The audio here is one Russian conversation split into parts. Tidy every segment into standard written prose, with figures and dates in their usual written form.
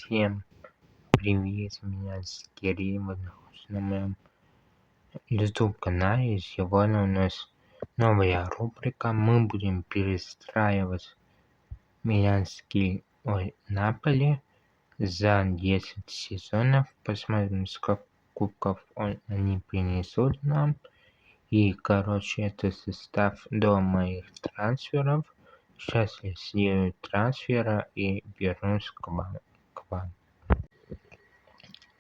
Всем привет, меня Кирилл, вы находитесь на моем YouTube канале. Сегодня у нас новая рубрика. Мы будем перестраивать Миланский Наполи за 10 сезонов. Посмотрим, сколько кубков они принесут нам. И, это состав до моих трансферов. Сейчас я сделаю трансфера и вернусь к вам.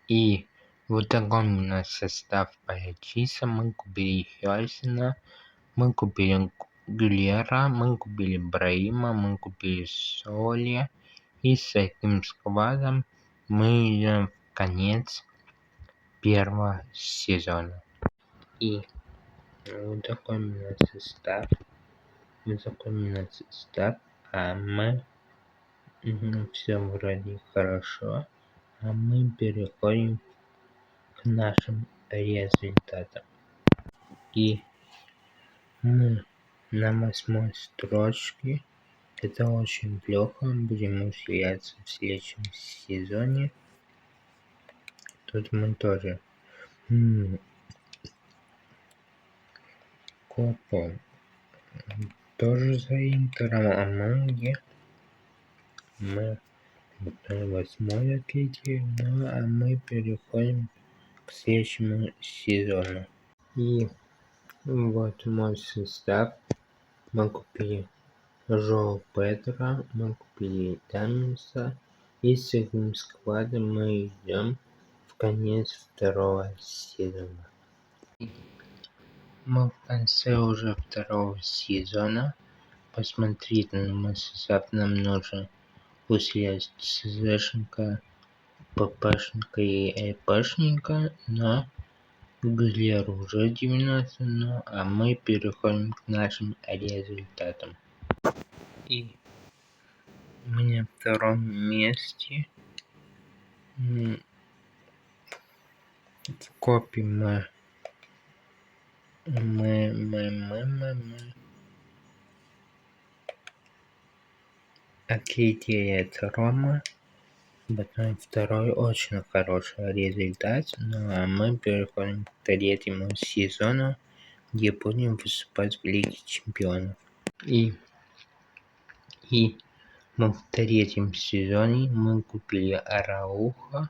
И вот такой у нас состав получился. Мы купили Хельсина, мы купили Гулера, мы купили Браима, мы купили Соли. И с этим складом мы идем в конец первого сезона. И вот такой у нас состав. А мы все вроде хорошо. А мы переходим к нашим результатам. И мы на 8 строчке. Это очень плохо. Будем усиляться в следующем сезоне. Тут мы тоже Копа тоже за Интером, а мы где? Мы 8 открытие, а мы переходим к следующему сезону. И вот мой состав. Мы купили Жоу Педро, мы купили Дамиса. И с этим складом мы идем в конец второго сезона. Мы в конце уже второго сезона. Посмотрите на мой состав. Нам нужно усилять ЦЗшника, ППшника и ЭПшника, но Гулер уже 90, а мы переходим к нашим результатам. И мы на втором месте. Копим открытие это Рома. Потом второй очень хороший результат. Ну а мы переходим к третьему сезону, где будем выступать в Лиге Чемпионов. И мы в третьем сезоне мы купили Араухо,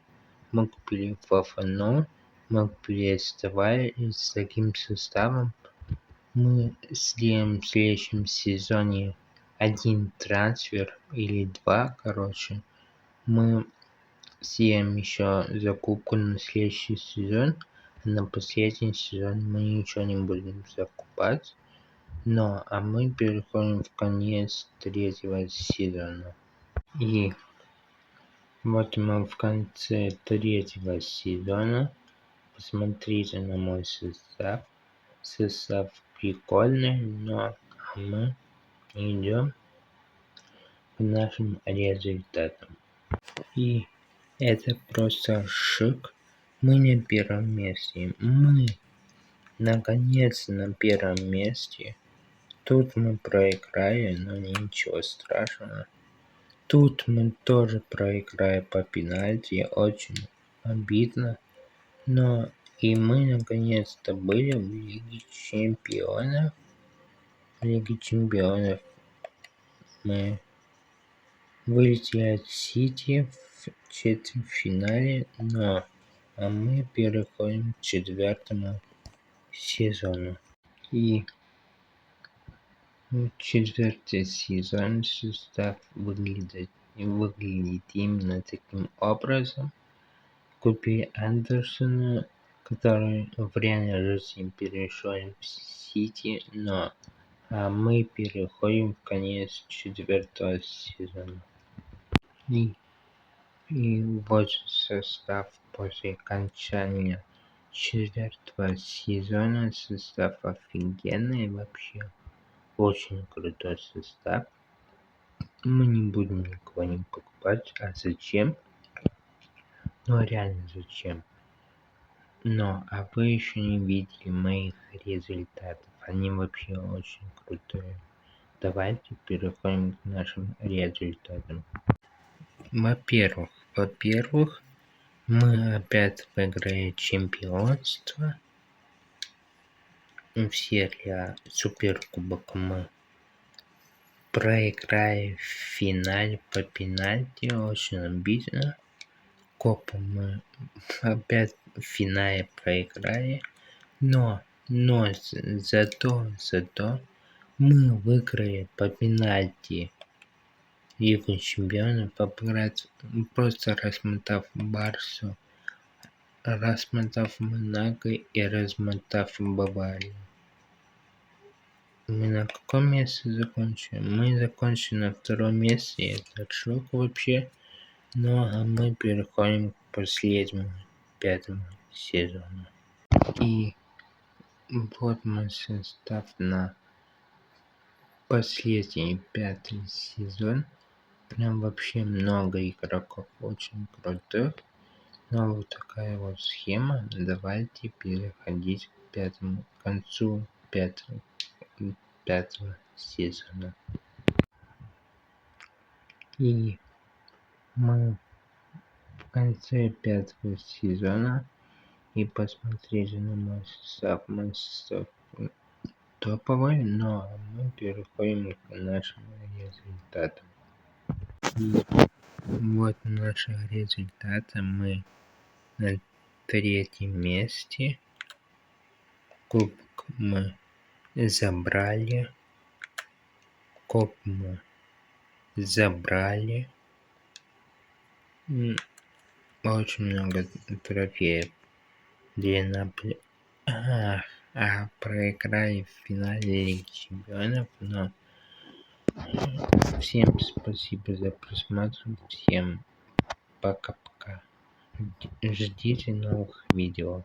мы купили Фафану, мы купили Эставаль. И с таким составом мы сделаем в следующем сезоне один трансфер или два, мы сделаем еще закупку на следующий сезон, а на последний сезон мы ничего не будем закупать. А мы переходим в конец третьего сезона. И вот мы в конце третьего сезона. Посмотрите на мой состав. Состав прикольный, но мы идем к нашим результатам. И это просто шик. Мы на первом месте. Мы наконец на первом месте. Тут мы проиграли, но ничего страшного. Тут мы тоже проиграли по пенальти. Очень обидно. Но и мы наконец-то были в Лиге Чемпионов. В Лиге Чемпионов мы вылетели от Сити в четвертьфинале, а мы переходим к четвертому сезону. И четвертый сезон состав выглядит именно таким образом. Купили Андерсона, который в реальной жизни перешел в Сити, а мы переходим в конец четвертого сезона. И вот состав после окончания четвертого сезона. Состав офигенный вообще. Очень крутой состав. Мы не будем никого не покупать. А зачем? Реально зачем? А вы еще не видели моих результатов. Они вообще очень крутые. Давайте переходим к нашим результатам. Во-первых, Во-первых, мы опять выиграли чемпионство в серии А. Суперкубок мы проиграли в финале по пенальти, очень обидно. Копу мы опять в финале проиграли, но зато мы выиграли по пенальти Лигу чемпионов, просто размотав Барсу, размотав Монако и размотав Баварию. Мы на каком месте закончили? Мы закончили на втором месте, это шок вообще. Ну а мы переходим к последнему, пятому сезону. И вот мой состав на последний пятый сезон. Прям вообще много игроков очень крутых. Но вот такая вот схема. Давайте переходить к концу пятого сезона. И мы в конце пятого сезона и посмотрели на мой состав топовый, но мы переходим к нашим результатам. И вот наши результаты. Мы на третьем месте. Кубок мы забрали. Коп мы забрали. Очень много трофеев. Проиграли в финале Лиги Чемпионов, но всем спасибо за просмотр, всем пока-пока. Ждите новых видео.